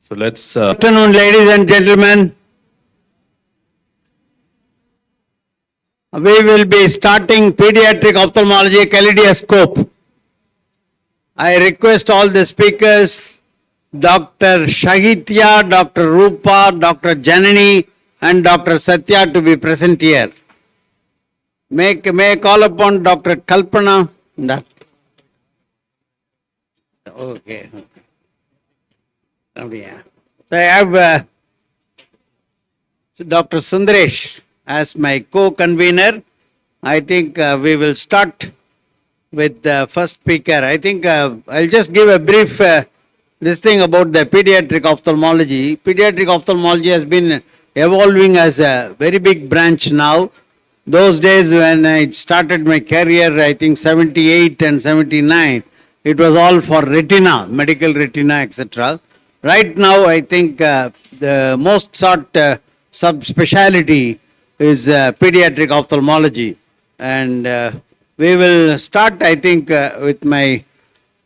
So let's. Good afternoon, ladies and gentlemen. We will be starting Pediatric Ophthalmology Kaleidoscope. I request all the speakers, Dr. Shahitya, Dr. Rupa, Dr. Janani, and Dr. Satya to be present here. May I call upon Dr. Kalpana? Okay. So I have Dr. Sundaresh as my co-convener. I think we will start with the first speaker. I think I'll just give a brief this thing about the pediatric ophthalmology. Pediatric ophthalmology has been evolving as a very big branch now. Those days when I started my career, I think 78 and 79, it was all for retina, medical retina, etc. Right now, I think the most sought subspecialty is pediatric ophthalmology. And we will start, I think, with my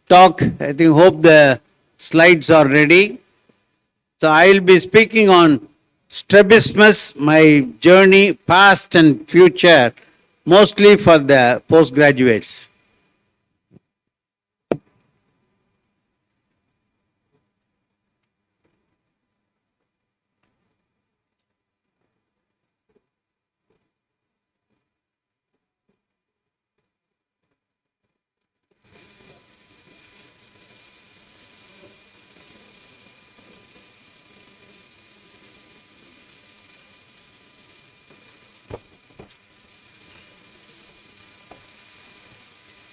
talk. I think, hope the slides are ready. So I will be speaking on strabismus, my journey, past and future, mostly for the postgraduates.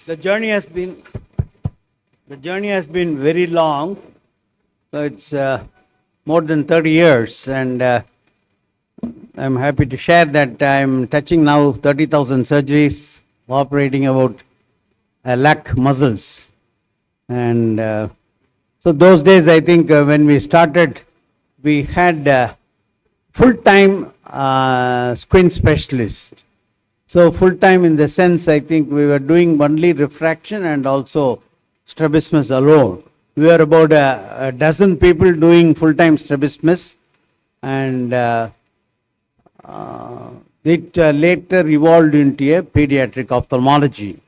The journey has been very long. So it's more than 30 years, and I'm happy to share that I'm touching now 30,000 surgeries, operating about 1 lakh muscles. And so those days, I think when we started, we had full-time squint specialist. So full-time in the sense, I think we were doing only refraction and also strabismus alone. We were about a dozen people doing full-time strabismus, and it later evolved into a pediatric ophthalmology.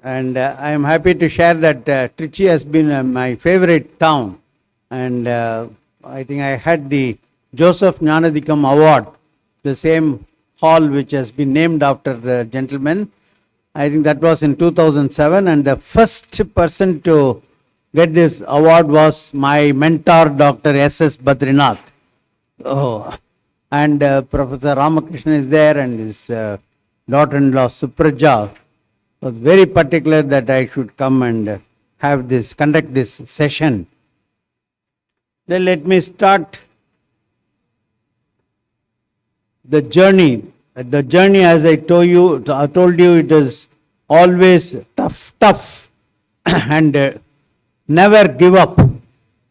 And I am happy to share that Trichy has been my favorite town, and I think I had the Joseph Jnanadikam Award, the same hall which has been named after the gentleman. I think that was in 2007, and the first person to get this award was my mentor, Dr. S.S. Badrinath. Oh. And Professor Ramakrishnan is there, and his daughter-in-law Supraja was very particular that I should come and conduct this session. Then let me start the journey. The journey, as I told you, it is always tough, and never give up.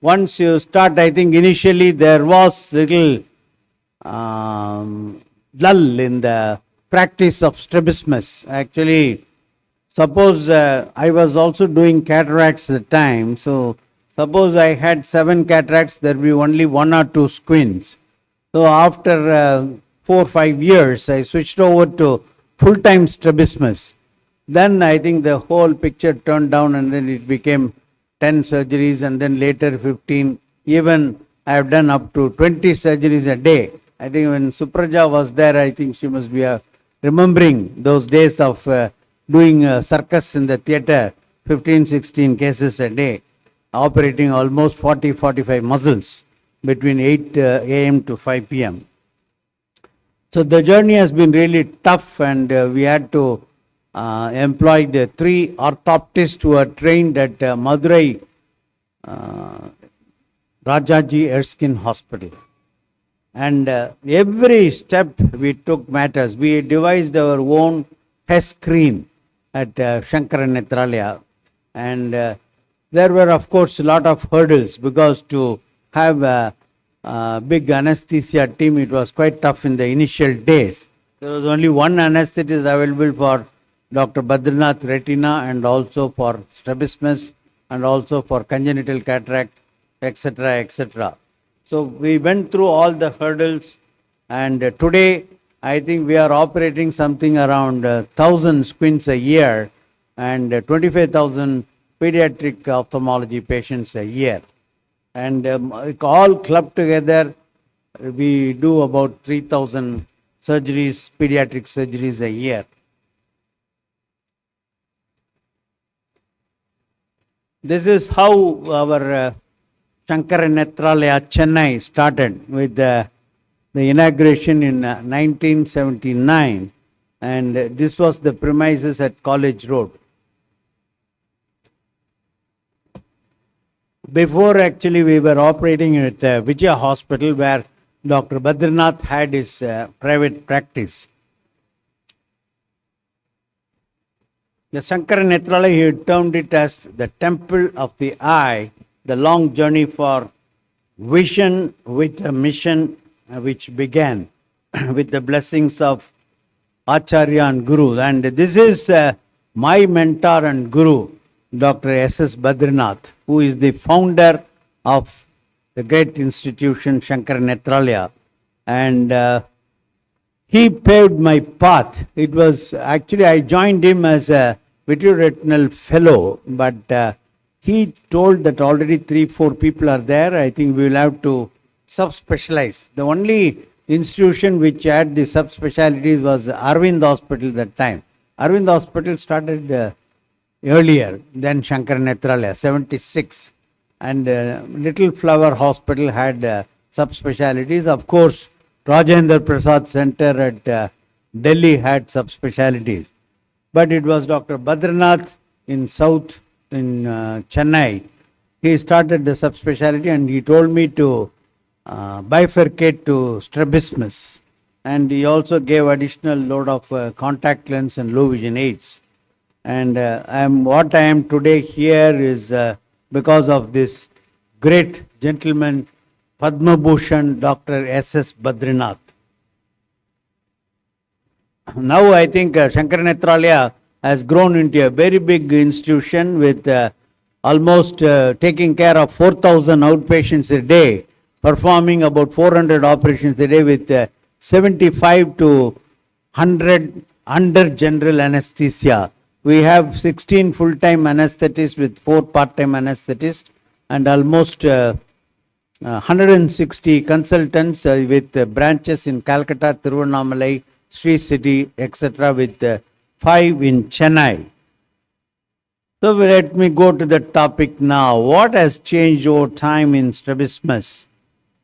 Once you start, I think initially there was little lull in the practice of strabismus. Actually, suppose I was also doing cataracts at the time. So suppose I had 7 cataracts, there will be only 1 or 2 squints. So after 4 or 5 years, I switched over to full-time strabismus. Then I think the whole picture turned down, and then it became 10 surgeries, and then later 15. Even I have done up to 20 surgeries a day. I think when Supraja was there, I think she must be remembering those days of doing circus in the theater, 15, 16 cases a day, operating almost 40, 45 muscles between 8 a.m. to 5 p.m. So the journey has been really tough, and we had to employ the 3 orthoptists who are trained at Madurai Rajaji Erskine Hospital. And every step we took matters. We devised our own test screen at Shankara Netralaya, and there were, of course, a lot of hurdles, because to have a big anesthesia team, it was quite tough in the initial days. There was only one anesthetist available for Dr. Badrinath Retina, and also for strabismus, and also for congenital cataract, etc., etc. So we went through all the hurdles, and today I think we are operating something around 1,000 squints a year and 25,000 pediatric ophthalmology patients a year. And all clubbed together, we do about 3,000 surgeries, pediatric surgeries a year. This is how our Shankara Netralaya Chennai started with the inauguration in 1979, and this was the premises at College Road. Before, actually, we were operating at Vijaya Hospital, where Dr. Badrinath had his private practice. The Shankara Netralaya, he termed it as the temple of the eye, the long journey for vision with a mission which began with the blessings of Acharya and Guru. And this is my mentor and Guru, Dr. S.S. Badrinath, who is the founder of the great institution Shankara Netralaya. And he paved my path. It was actually, I joined him as a vitreoretinal fellow, but he told that already 3-4 people are there. I think we will have to subspecialize. The only institution which had the subspecialties was Arvind Hospital at that time. Arvind Hospital started earlier than Shankara Netralaya, 76. And Little Flower Hospital had subspecialties. Of course, Rajendra Prasad Center at Delhi had subspecialties. But it was Dr. Badrinath in South, in Chennai. He started the subspecialty, and he told me to bifurcate to strabismus. And he also gave additional load of contact lens and low vision aids. And what I am today here is because of this great gentleman, Padma Bhushan, Dr. S.S. Badrinath. Now I think Shankara Netralaya has grown into a very big institution with almost taking care of 4,000 outpatients a day, performing about 400 operations a day with 75 to 100 under general anesthesia. We have 16 full-time anesthetists with 4 part-time anesthetists, and almost 160 consultants with branches in Calcutta, Tiruvannamalai, Sri City, etc., with 5 in Chennai. So let me go to the topic now. What has changed over time in strabismus?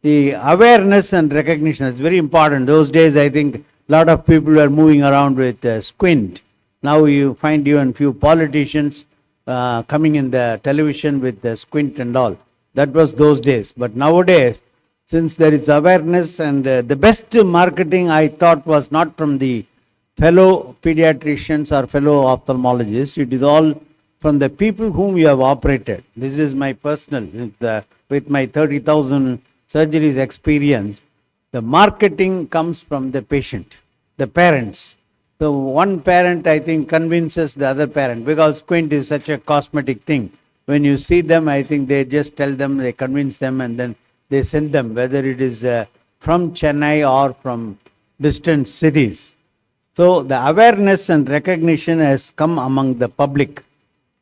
The awareness and recognition is very important. Those days, I think a lot of people were moving around with squint. Now you find even few politicians coming in the television with the squint and all. That was those days. But nowadays, since there is awareness, and the best marketing I thought was not from the fellow pediatricians or fellow ophthalmologists. It is all from the people whom you have operated. This is my personal, with my 30,000 surgeries experience. The marketing comes from the patient, the parents. So one parent, I think, convinces the other parent, because squint is such a cosmetic thing. When you see them, I think they just tell them, they convince them, and then they send them, whether it is from Chennai or from distant cities. So the awareness and recognition has come among the public.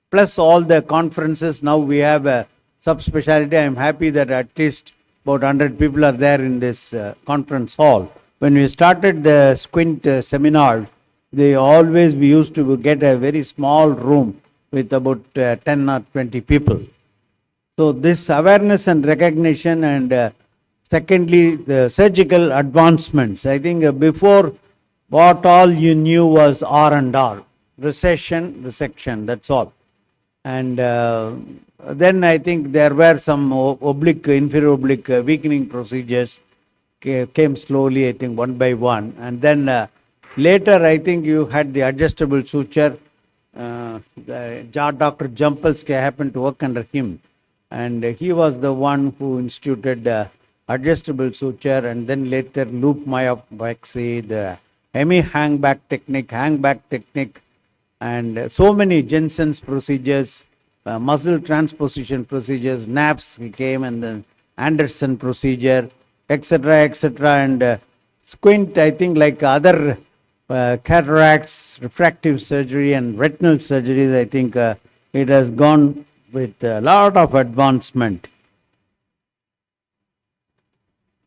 Plus all the conferences, now we have a subspecialty. I am happy that at least about 100 people are there in this conference hall. When we started the squint seminar, we used to get a very small room with about 10 or 20 people. So this awareness and recognition, and secondly, the surgical advancements. I think before, what all you knew was R&R, recession, resection, that's all. And then I think there were some oblique, inferior oblique weakening procedures came slowly, I think, one by one. And then later, I think you had the adjustable suture. Dr. Jampalski, I happened to work under him. And he was the one who instituted adjustable suture, and then later loop myopexy, the hangback technique, and so many Jensen's procedures, muscle transposition procedures, NAPS came, and then Anderson procedure, etc., etc. And squint, I think, like other cataracts, refractive surgery, and retinal surgeries, I think it has gone with a lot of advancement.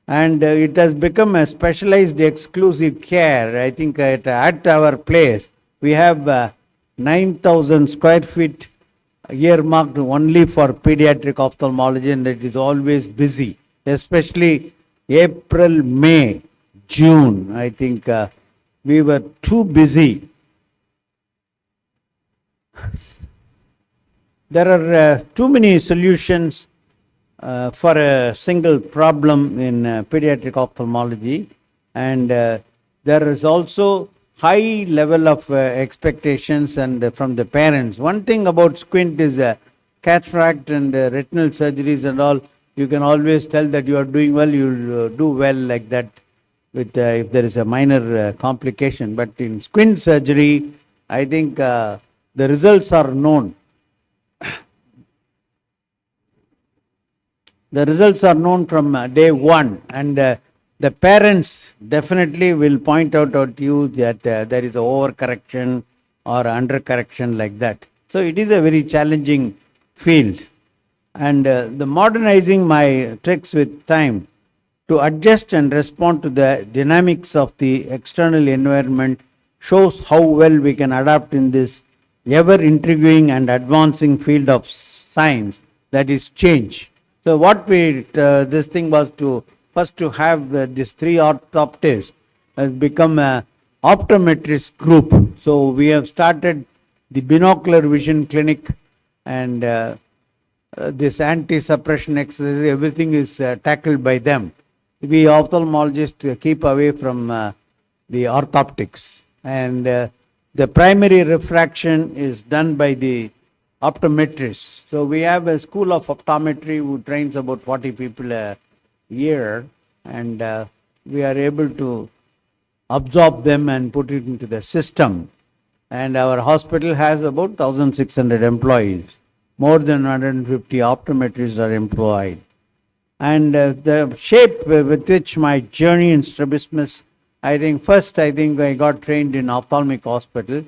And it has become a specialized exclusive care. I think at our place, we have 9,000 square feet earmarked only for pediatric ophthalmology, and it is always busy, especially April, May, June. I think we were too busy. There are too many solutions for a single problem in pediatric ophthalmology, and there is also high level of expectations and from the parents. One thing about squint is cataract and retinal surgeries and all, you can always tell that you are doing well, you'll do well like that with if there is a minor complication. But in squint surgery, I think the results are known. The results are known from day one, and the parents definitely will point out to you that there is a overcorrection or undercorrection like that. So it is a very challenging field, and the modernizing my tricks with time to adjust and respond to the dynamics of the external environment shows how well we can adapt in this ever intriguing and advancing field of science, that is change. So what this thing was to first to have these three orthoptists has become a optometrist group. So we have started the binocular vision clinic, and this anti-suppression exercise, everything is tackled by them. We ophthalmologists keep away from the orthoptics, and the primary refraction is done by the optometrists. So we have a school of optometry who trains about 40 people a year, and we are able to absorb them and put it into the system. And our hospital has about 1,600 employees. More than 150 optometrists are employed. And the shape with which my journey in strabismus, I think I got trained in ophthalmic hospital.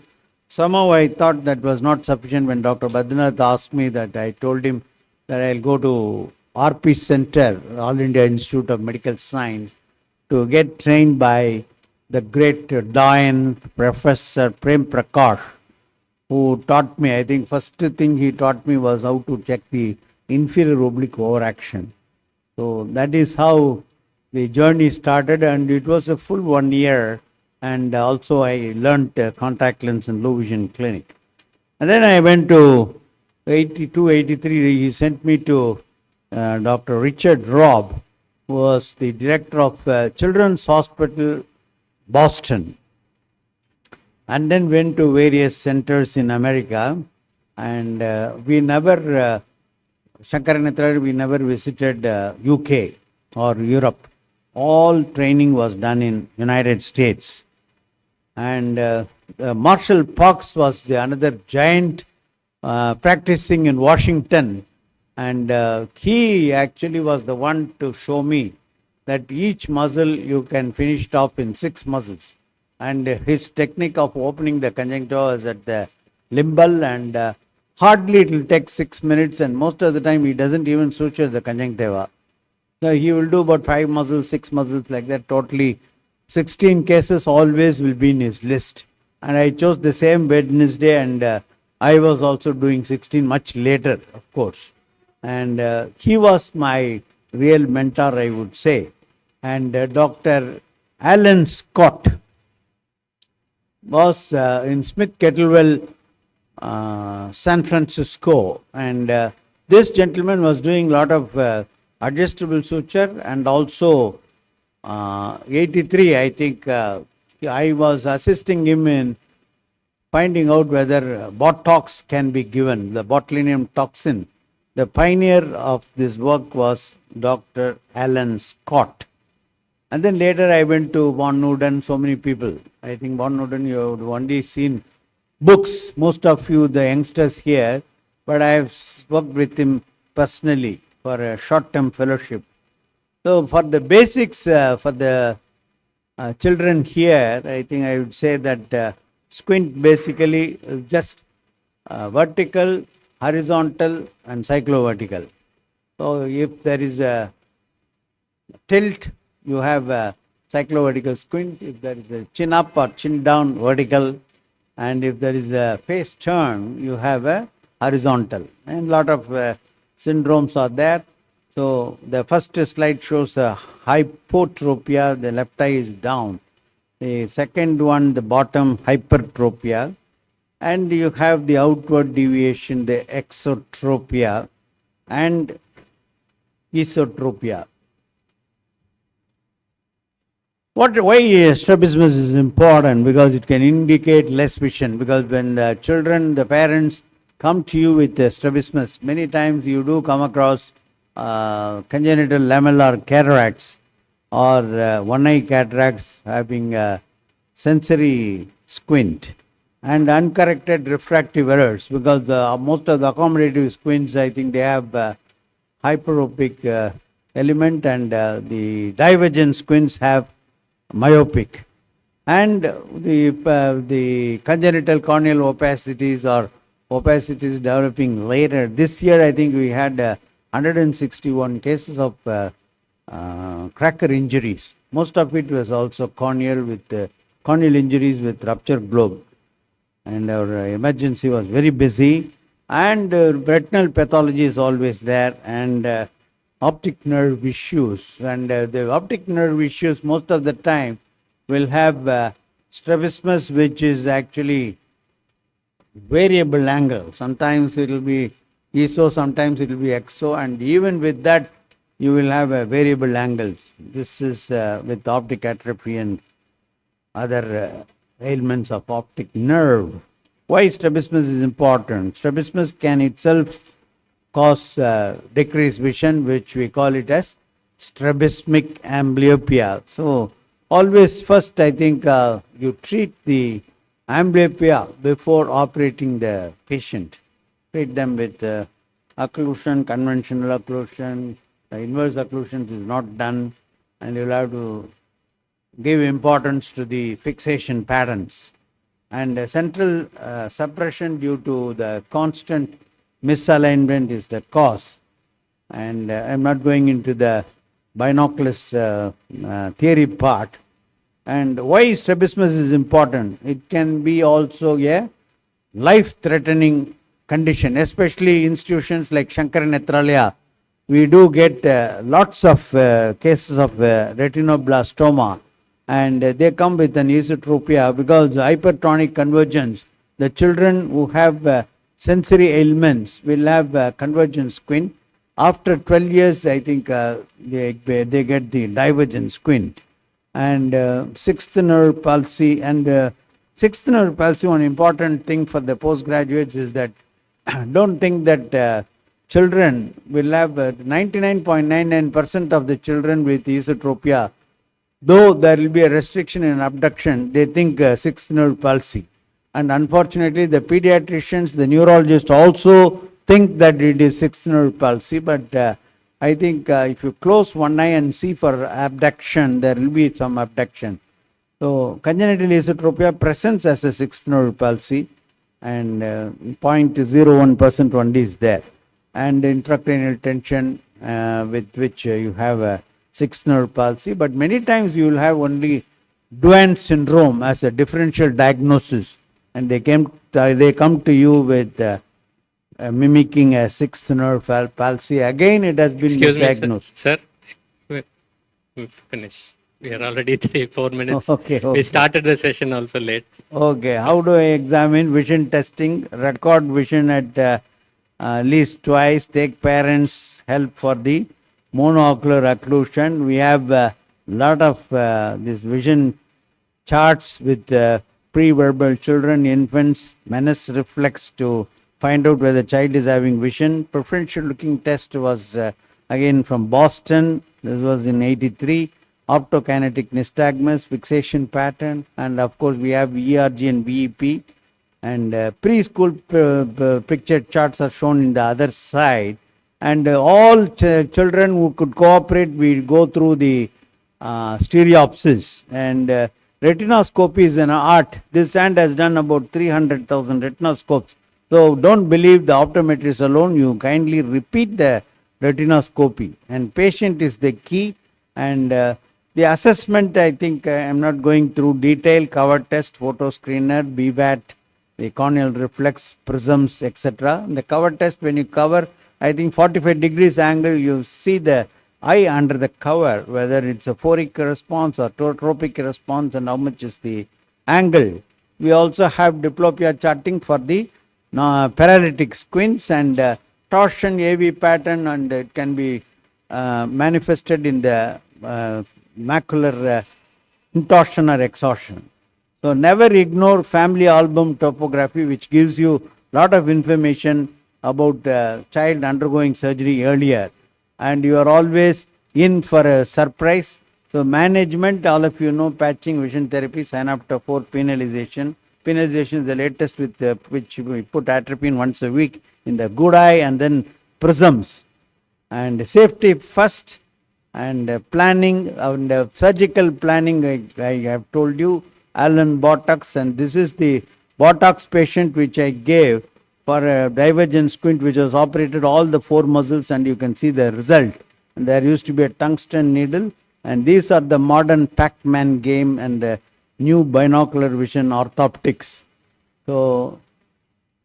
Somehow I thought that was not sufficient. When Dr. Badrinath asked me that, I told him that I'll go to RP Center, All India Institute of Medical Science, to get trained by the great Doyen Professor Prem Prakash, who taught me, I think first thing he taught me was how to check the inferior oblique overaction. So that is how the journey started, and it was a full 1 year. And also I learned contact lens and low vision clinic. And then I went to 82, 83, he sent me to Dr. Richard Robb, who was the director of Children's Hospital, Boston. And then went to various centers in America. And we never, Shankaran, we never visited UK or Europe. All training was done in United States. And Marshall Parks was the another giant practicing in Washington, and he actually was the one to show me that each muscle you can finish it off in 6 muscles. And his technique of opening the conjunctiva is at the limbal, and hardly it will take 6 minutes, and most of the time he doesn't even suture the conjunctiva. So he will do about 5 muscles, 6 muscles like that, totally 16 cases always will be in his list. And I chose the same Wednesday, and I was also doing 16 much later, of course. And he was my real mentor, I would say. And Dr. Alan Scott was in Smith Kettlewell, San Francisco. And this gentleman was doing a lot of adjustable suture, and also 83, I think I was assisting him in finding out whether Botox can be given, the botulinum toxin. The pioneer of this work was Dr. Alan Scott. And then later I went to Von Nuden, so many people. I think Von Nuden, you have only seen books. Most of you, the youngsters here, but I have worked with him personally for a short-term fellowship. So for the basics, for the children here, I think I would say that squint basically is just vertical, horizontal, and cyclovertical. So if there is a tilt, you have a cyclovertical squint. If there is a chin up or chin down, vertical. And if there is a face turn, you have a horizontal. And a lot of syndromes are there. So the first slide shows a hypotropia, the left eye is down. The second one, the bottom, hypertropia. And you have the outward deviation, the exotropia and esotropia. Why strabismus is important? Because it can indicate less vision. Because when the children, the parents come to you with strabismus, many times you do come across congenital lamellar cataracts or one eye cataracts having a sensory squint and uncorrected refractive errors, because most of the accommodative squints, I think they have hyperopic element, and the divergent squints have myopic. And the congenital corneal opacities or opacities developing later. This year, I think we had 161 cases of cracker injuries. Most of it was also corneal injuries with ruptured globe. And our emergency was very busy. And retinal pathology is always there, and optic nerve issues. And the optic nerve issues most of the time will have strabismus, which is actually variable angle. Sometimes it will be ESO, sometimes it will be EXO, and even with that you will have variable angles. This is with optic atrophy and other ailments of optic nerve. Why strabismus is important? Strabismus can itself cause decreased vision, which we call it as strabismic amblyopia. So always first, I think you treat the amblyopia before operating the patient. Treat them with occlusion, conventional occlusion. The inverse occlusion is not done, and you'll have to give importance to the fixation patterns. And central suppression due to the constant misalignment is the cause. And I'm not going into the binoculars theory part. And why strabismus is important? It can be also a life-threatening condition, especially institutions like Shankara Netralaya. We do get lots of cases of retinoblastoma, and they come with an esotropia because hypertonic convergence. The children who have sensory ailments will have convergent squint. After 12 years, I think they get the divergent squint. And sixth nerve palsy. And sixth nerve palsy, one important thing for the postgraduates is that don't think that children will have 99.99% of the children with esotropia. Though there will be a restriction in abduction, they think sixth nerve palsy. And unfortunately, the pediatricians, the neurologists also think that it is sixth nerve palsy. But I think if you close one eye and see for abduction, there will be some abduction. So congenital esotropia presents as a sixth nerve palsy, and 0.01% only is there. And intracranial tension with which you have a sixth nerve palsy, but many times you will have only Duane syndrome as a differential diagnosis, and they come to you with mimicking a sixth nerve palsy. Again, it has been misdiagnosed. Sir, we've finished. We are already 3-4 minutes. Okay. We started the session also late. Okay, how do I examine vision testing? Record vision at least twice. Take parents' help for the monocular occlusion. We have a lot of this vision charts with pre-verbal children, infants, menace reflex to find out whether the child is having vision. Preferential looking test was again from Boston. This was in 83. Optokinetic nystagmus, fixation pattern, and of course we have ERG and VEP. and preschool picture charts are shown in the other side. And all children who could cooperate, we go through the stereopsis. And retinoscopy is an art. This hand has done about 300,000 retinoscopes. So don't believe the optometrist alone. You kindly repeat the retinoscopy. And patient is the key. And the assessment, I think I'm not going through detail. Cover test, photo screener, BVAT, the corneal reflex, prisms, etc. The cover test, when you cover, I think 45 degrees angle, you see the eye under the cover, whether it's a phoric response or tropic response, and how much is the angle. We also have diplopia charting for the paralytic squints, and torsion AV pattern, and it can be manifested in the macular intorsion or exhaustion. So never ignore family album topography, which gives you a lot of information about the child undergoing surgery earlier, and you are always in for a surprise. So management, all of you know, patching, vision therapy, synaptophore, penalization. Penalization is the latest, with which we put atropine once a week in the good eye, and then prisms. And safety first, and planning, and surgical planning, I have told you, Allen Botox, and this is the Botox patient which I gave for a divergent squint, which was operated all the 4 muscles, and you can see the result. And there used to be a tungsten needle, and these are the modern Pac-Man game and the new binocular vision orthoptics. So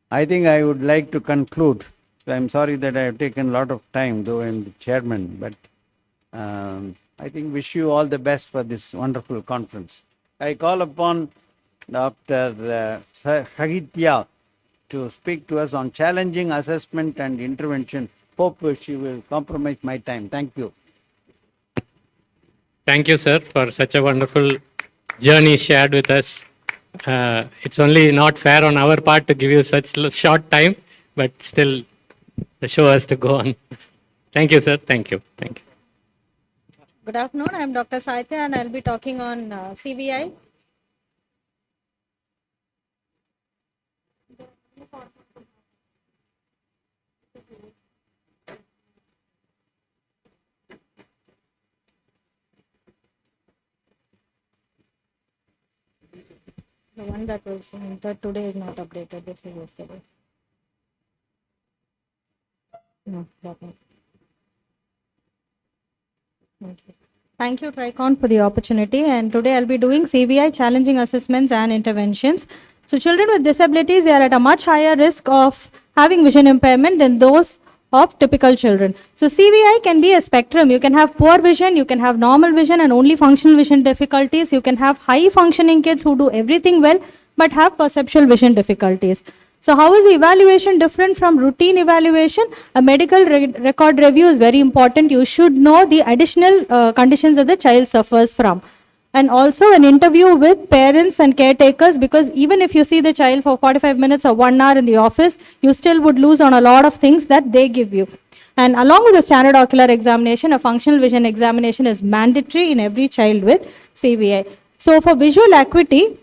I think I would like to conclude. So I'm sorry that I have taken a lot of time, though I'm the chairman, but I think wish you all the best for this wonderful conference. I call upon Dr. Sahitya to speak to us on challenging assessment and intervention. Hope she will compromise my time. Thank you. Thank you, sir, for such a wonderful journey shared with us. It's only not fair on our part to give you such short time, but still the show has to go on. Thank you, sir. Thank you. Thank you. Good afternoon. I am Dr. Saitya, and I'll be talking on CVI. The one that was entered today is not updated. This was yesterday. No, that one. Okay. Thank you, Tricon, for the opportunity. And today I'll be doing CVI, challenging assessments and interventions. So children with disabilities, they are at a much higher risk of having vision impairment than those of typical children. So CVI can be a spectrum. You can have poor vision, you can have normal vision and only functional vision difficulties. You can have high functioning kids who do everything well but have perceptual vision difficulties. So how is the evaluation different from routine evaluation? A medical record review is very important. You should know the additional conditions that the child suffers from. And also an interview with parents and caretakers, because even if you see the child for 45 minutes or 1 hour in the office, you still would lose on a lot of things that they give you. And along with the standard ocular examination, a functional vision examination is mandatory in every child with CVI. So for visual acuity,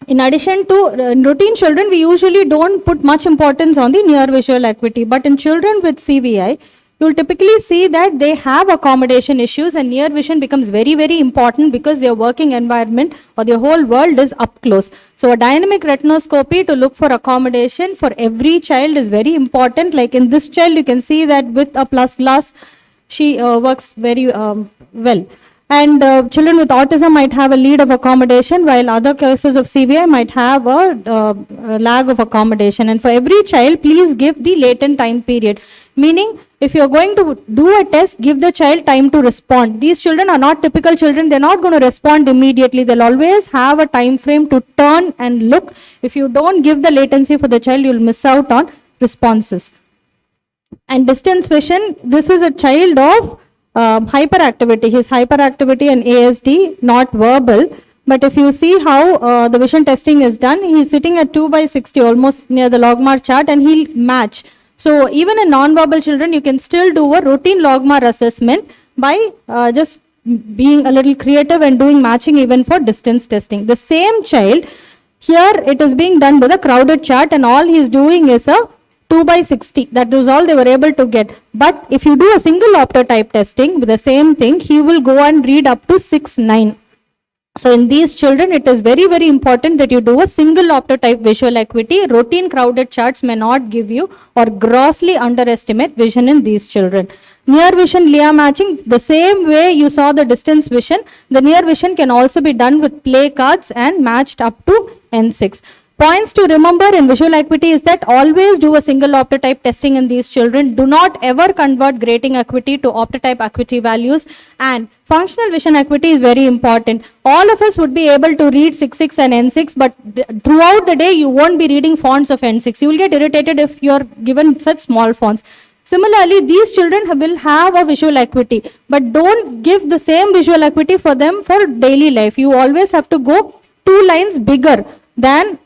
in addition to routine children, we usually don't put much importance on the near visual acuity. But in children with CVI, you will typically see that they have accommodation issues, and near vision becomes very, very important because their working environment or their whole world is up close. So a dynamic retinoscopy to look for accommodation for every child is very important. Like in this child, you can see that with a plus glass, she works very well. And children with autism might have a lead of accommodation, while other cases of CVI might have a lag of accommodation. And for every child, please give the latent time period. Meaning, if you're going to do a test, give the child time to respond. These children are not typical children. They're not going to respond immediately. They'll always have a time frame to turn and look. If you don't give the latency for the child, you'll miss out on responses. And distance vision, this is a child of hyperactivity. His hyperactivity and ASD, not verbal. But if you see how the vision testing is done, he's sitting at 2/60, almost near the logMAR chart, and he'll match. So even in non-verbal children, you can still do a routine logMAR assessment by just being a little creative and doing matching even for distance testing. The same child, Here it is being done with a crowded chart, and all he is doing is a 2 by 60. That was all they were able to get. But if you do a single optotype testing with the same thing, he will go and read up to 6/9. So in these children, it is very, very important that you do a single optotype visual acuity. Routine crowded charts may not give you or grossly underestimate vision in these children. Near vision Lea matching, the same way you saw the distance vision, the near vision can also be done with play cards and matched up to N6. Points to remember in visual acuity is that always do a single optotype testing in these children. Do not ever convert grating acuity to optotype acuity values, and functional vision acuity is very important. All of us would be able to read 6/6 and N6, but throughout the day you won't be reading fonts of N6. You will get irritated if you're given such small fonts. Similarly, these children will have a visual acuity, but don't give the same visual acuity for them for daily life. You always have to go 2 lines bigger than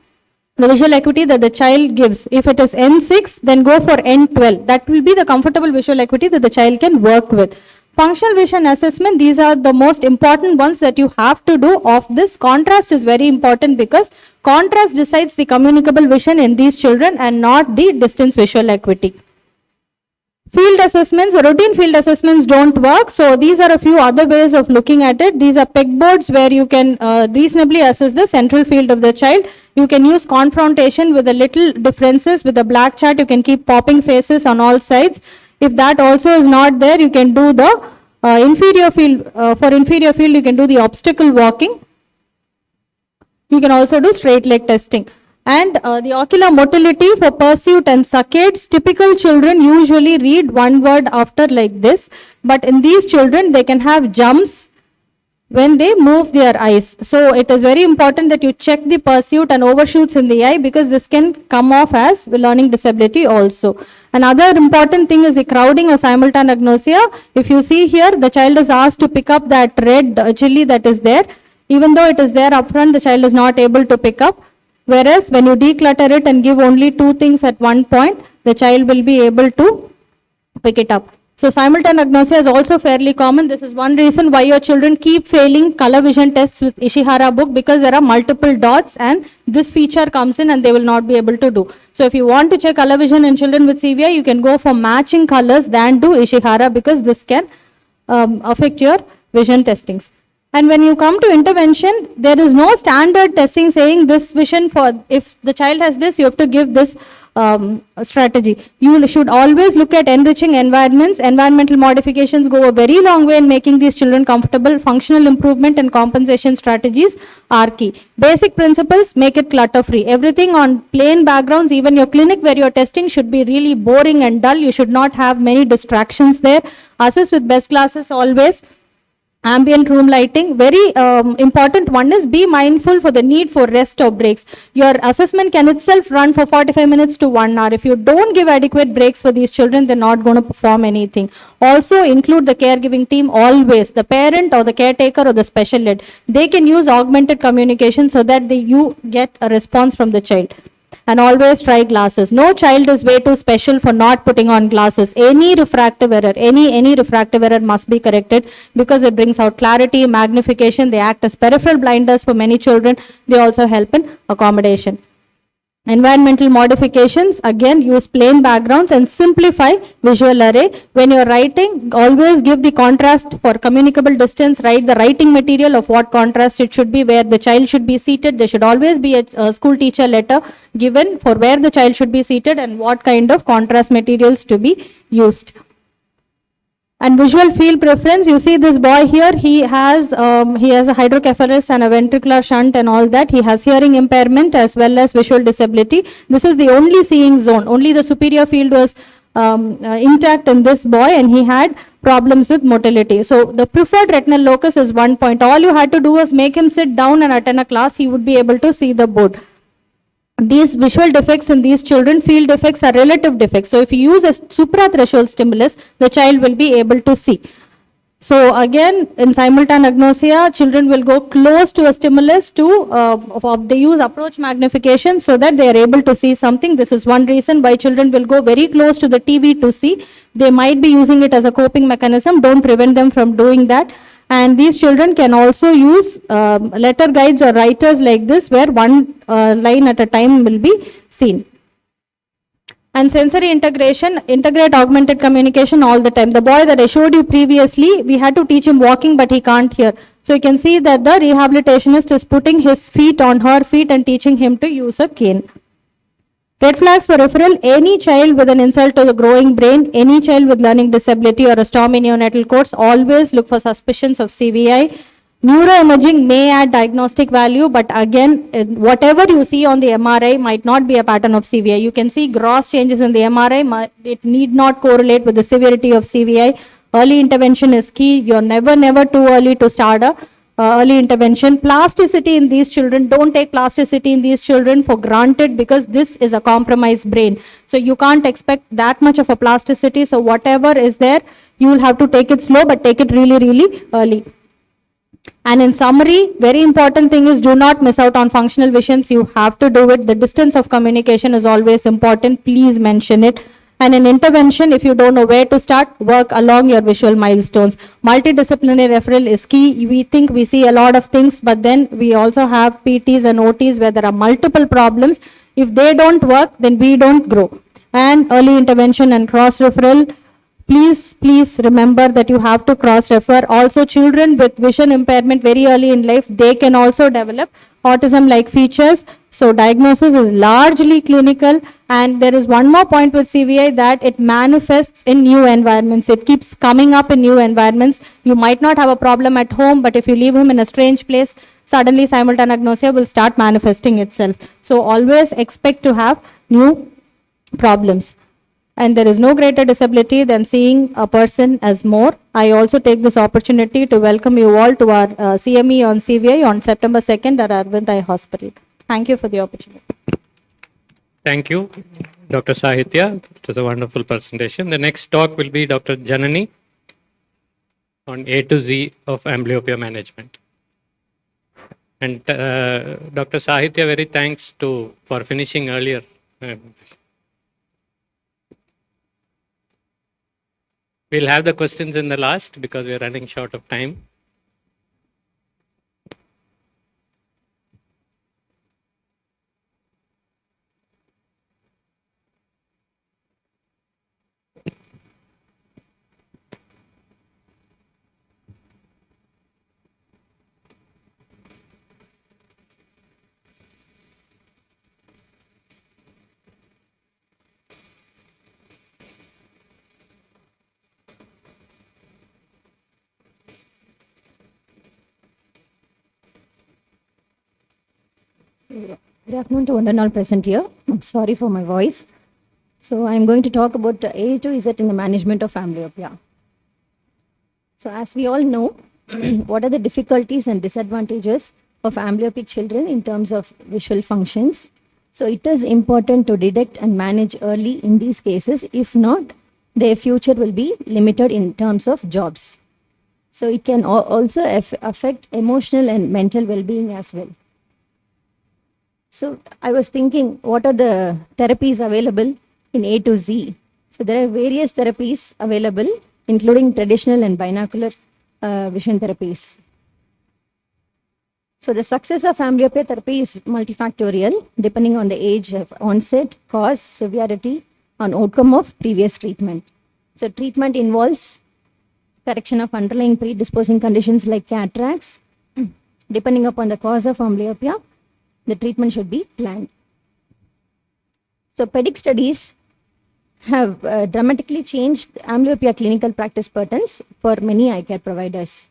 the visual acuity that the child gives. If it is N6, then go for N12. That will be the comfortable visual acuity that the child can work with. Functional vision assessment, these are the most important ones that you have to do of this. Contrast is very important because contrast decides the communicable vision in these children and not the distance visual acuity. Field assessments, routine field assessments don't work. So these are a few other ways of looking at it. These are pegboards where you can reasonably assess the central field of the child. You can use confrontation with the little differences. With the black chart, you can keep popping faces on all sides. If that also is not there, you can do the inferior field. For inferior field, you can do the obstacle walking. You can also do straight leg testing. And the ocular motility for pursuit and saccades, typical children usually read one word after like this. But in these children, they can have jumps when they move their eyes. So it is very important that you check the pursuit and overshoots in the eye, because this can come off as learning disability also. Another important thing is the crowding or simultaneous agnosia. If you see here, the child is asked to pick up that red chili that is there. Even though it is there up front, the child is not able to pick up. Whereas when you declutter it and give only 2 things at one point, the child will be able to pick it up. So simultaneous agnosia is also fairly common. This is one reason why your children keep failing color vision tests with Ishihara book, because there are multiple dots and this feature comes in and they will not be able to do. So if you want to check color vision in children with CVI, you can go for matching colors than do Ishihara, because this can affect your vision testings. And when you come to intervention, there is no standard testing saying this vision for, if the child has this, you have to give this strategy. You should always look at enriching environments. Environmental modifications go a very long way in making these children comfortable. Functional improvement and compensation strategies are key. Basic principles, make it clutter free. Everything on plain backgrounds, even your clinic where you're testing should be really boring and dull. You should not have many distractions there. Assess with best classes always. Ambient room lighting, very important one is be mindful for the need for rest or breaks. Your assessment can itself run for 45 minutes to 1 hour. If you don't give adequate breaks for these children, they're not going to perform anything. Also include the caregiving team always, the parent or the caretaker or the special ed. They can use augmented communication so that you get a response from the child. And always try glasses. No child is way too special for not putting on glasses. Any refractive error, any refractive error must be corrected, because it brings out clarity, magnification. They act as peripheral blinders for many children. They also help in accommodation. Environmental modifications, again use plain backgrounds and simplify visual array. When you're writing, always give the contrast for communicable distance. Write the writing material of what contrast it should be, where the child should be seated. There should always be a school teacher letter given for where the child should be seated and what kind of contrast materials to be used. And visual field preference, you see this boy here, he has a hydrocephalus and a ventricular shunt and all that. He has hearing impairment as well as visual disability. This is the only seeing zone. Only the superior field was intact in this boy, and he had problems with motility. So the preferred retinal locus is 1 point. All you had to do was make him sit down and attend a class. He would be able to see the board. These visual defects in these children, field defects are relative defects. So if you use a suprathreshold stimulus, the child will be able to see. So again, in simultaneous agnosia, children will go close to a stimulus they use approach magnification so that they are able to see something. This is one reason why children will go very close to the TV to see. They might be using it as a coping mechanism. Don't prevent them from doing that. And these children can also use letter guides or writers like this, where one line at a time will be seen. And sensory integration, integrate augmented communication all the time. The boy that I showed you previously, we had to teach him walking, but he can't hear. So you can see that the rehabilitationist is putting his feet on her feet and teaching him to use a cane. Red flags for referral: any child with an insult to the growing brain, any child with learning disability or a STOMI neonatal course, always look for suspicions of CVI. Neuroimaging may add diagnostic value, but again, whatever you see on the MRI might not be a pattern of CVI. You can see gross changes in the MRI, it need not correlate with the severity of CVI. Early intervention is key. You're never too early to start a early intervention. Plasticity in these children, don't take plasticity in these children for granted, because this is a compromised brain. So you can't expect that much of a plasticity. So whatever is there, you will have to take it slow, but take it really early. And in summary, very important thing is, do not miss out on functional visions. You have to do it. The distance of communication is always important. Please mention it. And in intervention, if you don't know where to start, work along your visual milestones. Multidisciplinary referral is key. We think we see a lot of things, but then we also have PTs and OTs where there are multiple problems. If they don't work, then we don't grow. And early intervention and cross referral. Please remember that you have to cross refer. Also, children with vision impairment very early in life, they can also develop autism-like features. So diagnosis is largely clinical. And there is one more point with CVI, that it manifests in new environments. It keeps coming up in new environments. You might not have a problem at home, but if you leave him in a strange place, suddenly simultaneous agnosia will start manifesting itself. So always expect to have new problems. And there is no greater disability than seeing a person as more. I also take this opportunity to welcome you all to our CME on CVI on September 2nd at Arvind Eye Hospital. Thank you for the opportunity. Thank you, Dr. Sahitya. It was a wonderful presentation. The next talk will be Dr. Janani on A to Z of amblyopia management. And Dr. Sahitya, very thanks for finishing earlier. We'll have the questions in the last because we're running short of time. Good afternoon to one and all present here. I'm sorry for my voice. So I'm going to talk about A to Z in the management of amblyopia. So as we all know, what are the difficulties and disadvantages of amblyopic children in terms of visual functions? So it is important to detect and manage early in these cases. If not, their future will be limited in terms of jobs. So it can also affect emotional and mental well-being as well. So I was thinking, what are the therapies available in A to Z? So there are various therapies available, including traditional and binocular vision therapies. So the success of amblyopia therapy is multifactorial, depending on the age of onset, cause, severity, and outcome of previous treatment. So treatment involves correction of underlying predisposing conditions like cataracts. Depending upon the cause of amblyopia, the treatment should be planned. So pedic studies have dramatically changed amblyopia clinical practice patterns for many eye care providers.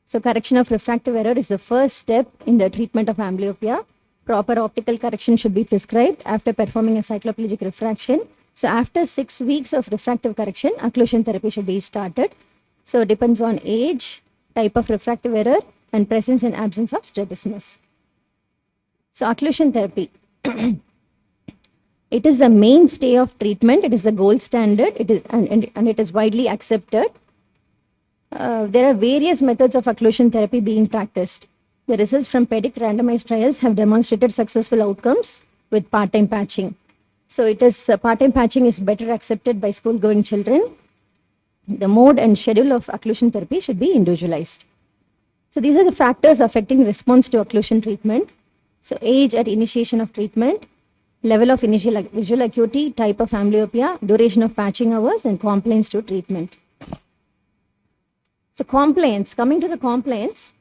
So correction of refractive error is the first step in the treatment of amblyopia. Proper optical correction should be prescribed after performing a cycloplegic refraction. So after 6 weeks of refractive correction, occlusion therapy should be started. So it depends on age, type of refractive error, and presence and absence of strabismus. So occlusion therapy, it is the mainstay of treatment. It is the gold standard. It is and it is widely accepted. There are various methods of occlusion therapy being practiced. The results from pedic randomized trials have demonstrated successful outcomes with part-time patching. So it is part-time patching is better accepted by school-going children. the mode and schedule of occlusion therapy should be individualized. So these are the factors affecting response to occlusion treatment. So age at initiation of treatment, level of initial visual acuity, type of amblyopia, duration of patching hours, and complaints to treatment. So complaints, coming to the complaints,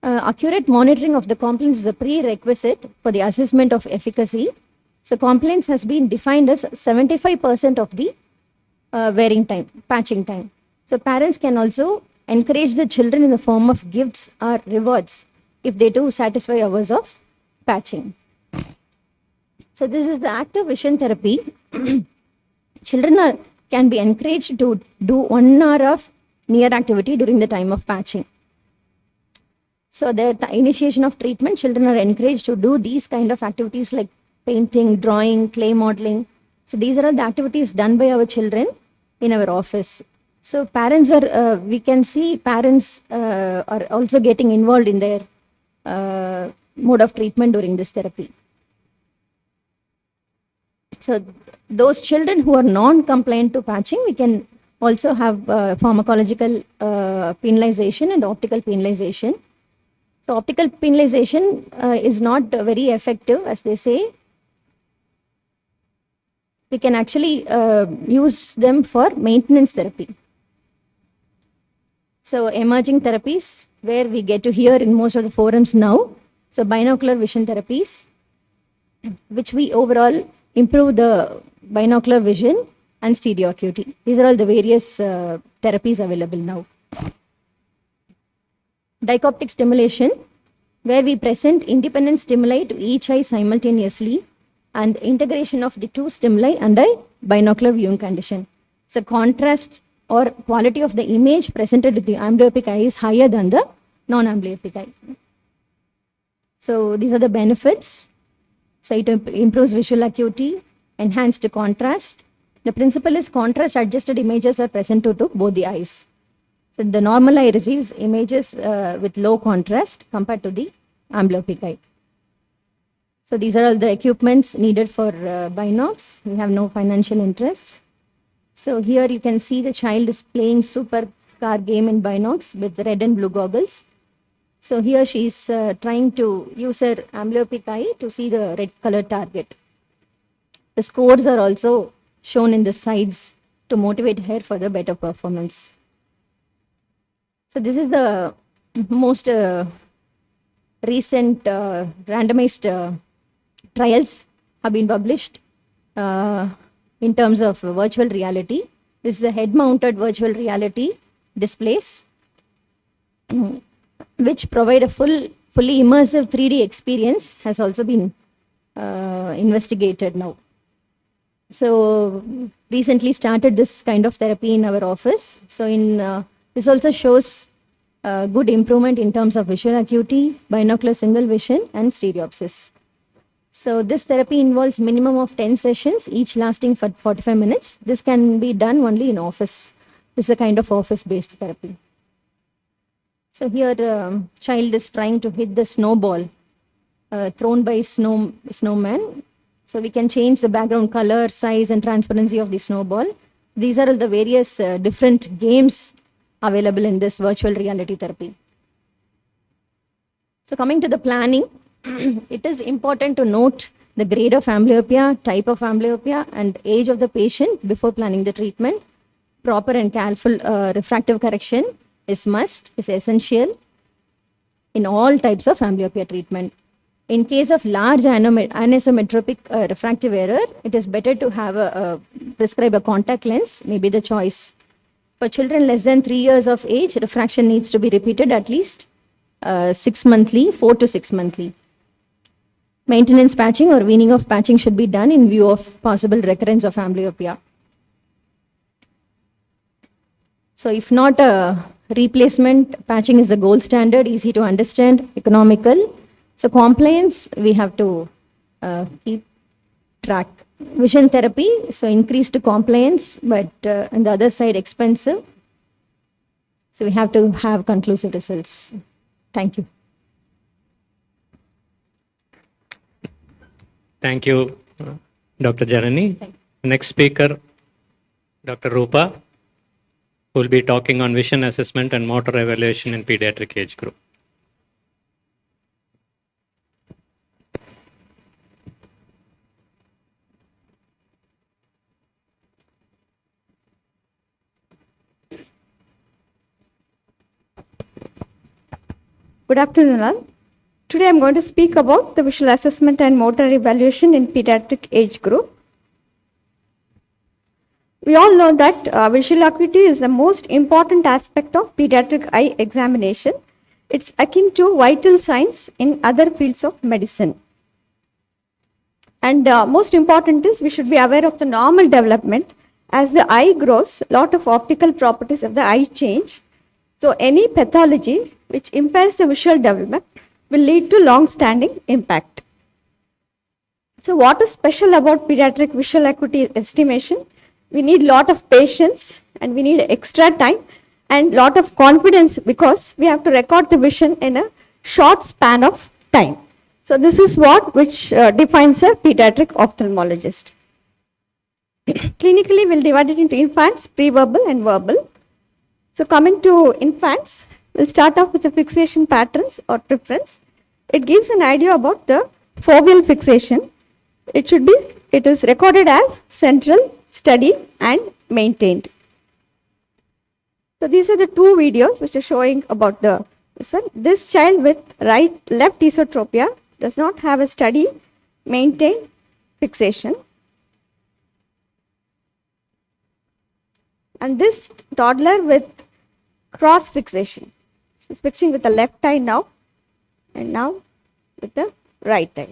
accurate monitoring of the complaints is a prerequisite for the assessment of efficacy. So complaints has been defined as 75% of the wearing time, patching time. So parents can also encourage the children in the form of gifts or rewards if they do satisfy hours of patching. So this is the active vision therapy. Children can be encouraged to do 1 hour of near activity during the time of patching. So the initiation of treatment, children are encouraged to do these kind of activities like painting, drawing, clay modeling. So these are all the activities done by our children in our office. So parents are, we can see parents are also getting involved in their mode of treatment during this therapy. So those children who are non-compliant to patching, we can also have pharmacological penalization and optical penalization. So optical penalization is not very effective, as they say. We can actually use them for maintenance therapy. So emerging therapies, where we get to hear in most of the forums now. So binocular vision therapies, which we overall improve the binocular vision and stereo acuity. These are all the various therapies available now. Dichoptic stimulation, where we present independent stimuli to each eye simultaneously and integration of the two stimuli under binocular viewing condition. So contrast or quality of the image presented with the amblyopic eye is higher than the non-amblyopic eye. So these are the benefits. So it improves visual acuity, enhanced contrast. The principle is contrast adjusted images are presented to both the eyes. So the normal eye receives images with low contrast compared to the amblyopic eye. So these are all the equipments needed for binocs. We have no financial interests. So here you can see the child is playing super car game in binocs with red and blue goggles. So here she is trying to use her amblyopic eye to see the red color target. The scores are also shown in the sides to motivate her for the better performance. So this is the most recent randomized trials have been published in terms of virtual reality. This is a head-mounted virtual reality displays which provide a fully immersive 3D experience, has also been investigated now. So recently started this kind of therapy in our office. So this also shows good improvement in terms of visual acuity, binocular single vision, and stereopsis. So this therapy involves minimum of 10 sessions, each lasting for 45 minutes. This can be done only in office. This is a kind of office-based therapy. So here child is trying to hit the snowball thrown by snowman. So we can change the background color, size, and transparency of the snowball. These are all the various different games available in this virtual reality therapy. So coming to the planning, it is important to note the grade of amblyopia, type of amblyopia, and age of the patient before planning the treatment. Proper and careful refractive correction is essential in all types of amblyopia treatment. In case of large anisometropic refractive error, it is better to prescribe a contact lens, may be the choice. For children less than 3 years of age, refraction needs to be repeated at least 6 monthly, 4 to 6 monthly. Maintenance patching or weaning of patching should be done in view of possible recurrence of amblyopia. So if not a replacement, patching is the gold standard, easy to understand, economical. So compliance, we have to keep track. Vision therapy, so increased compliance, but on the other side expensive. So we have to have conclusive results. Thank you. Thank you, Dr. Janani. Next speaker, Dr. Rupa. who will be talking on vision assessment and motor evaluation in pediatric age group. Good afternoon, all. Today I'm going to speak about the visual assessment and motor evaluation in pediatric age group. We all know that visual acuity is the most important aspect of pediatric eye examination. It's akin to vital signs in other fields of medicine. And most important is we should be aware of the normal development. As the eye grows, a lot of optical properties of the eye change. So any pathology which impairs the visual development will lead to long-standing impact. So what is special about pediatric visual acuity estimation? We need lot of patience and we need extra time and lot of confidence because we have to record the vision in a short span of time. So this is what which defines a pediatric ophthalmologist. Clinically, we'll divide it into infants, pre-verbal and verbal. So coming to infants, we'll start off with the fixation patterns or preference. It gives an idea about the foveal fixation. It is recorded as central, steady and maintained. So these are the two videos which are showing about this one. This child with left esotropia does not have a steady, maintained fixation. And this toddler with cross fixation. She's fixing with the left eye now and now with the right eye.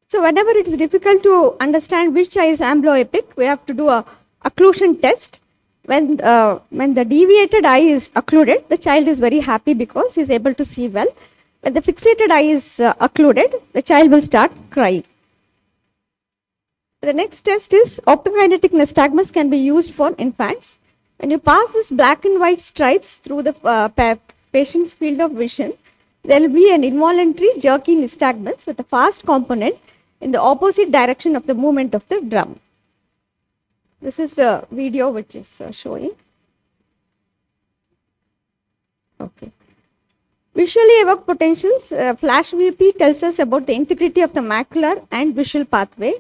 So whenever it is difficult to understand which eye is amblyoptic, we have to do a occlusion test. When the deviated eye is occluded, the child is very happy because he is able to see well. When the fixated eye is occluded, the child will start crying. The next test is optokinetic nystagmus can be used for infants. When you pass this black and white stripes through the patient's field of vision, there will be an involuntary jerky nystagmus with a fast component in the opposite direction of the movement of the drum. This is the video which is showing. Okay. Visually evoked potentials, flash VP tells us about the integrity of the macular and visual pathway.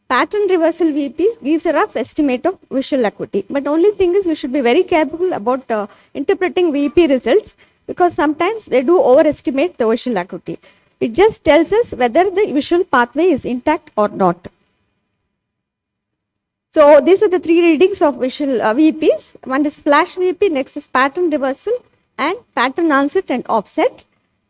Pattern reversal VP gives a rough estimate of visual acuity. But only thing is we should be very careful about interpreting VP results because sometimes they do overestimate the visual acuity. It just tells us whether the visual pathway is intact or not. So these are the three readings of visual VPs. One is flash VP, next is pattern reversal and pattern onset and offset.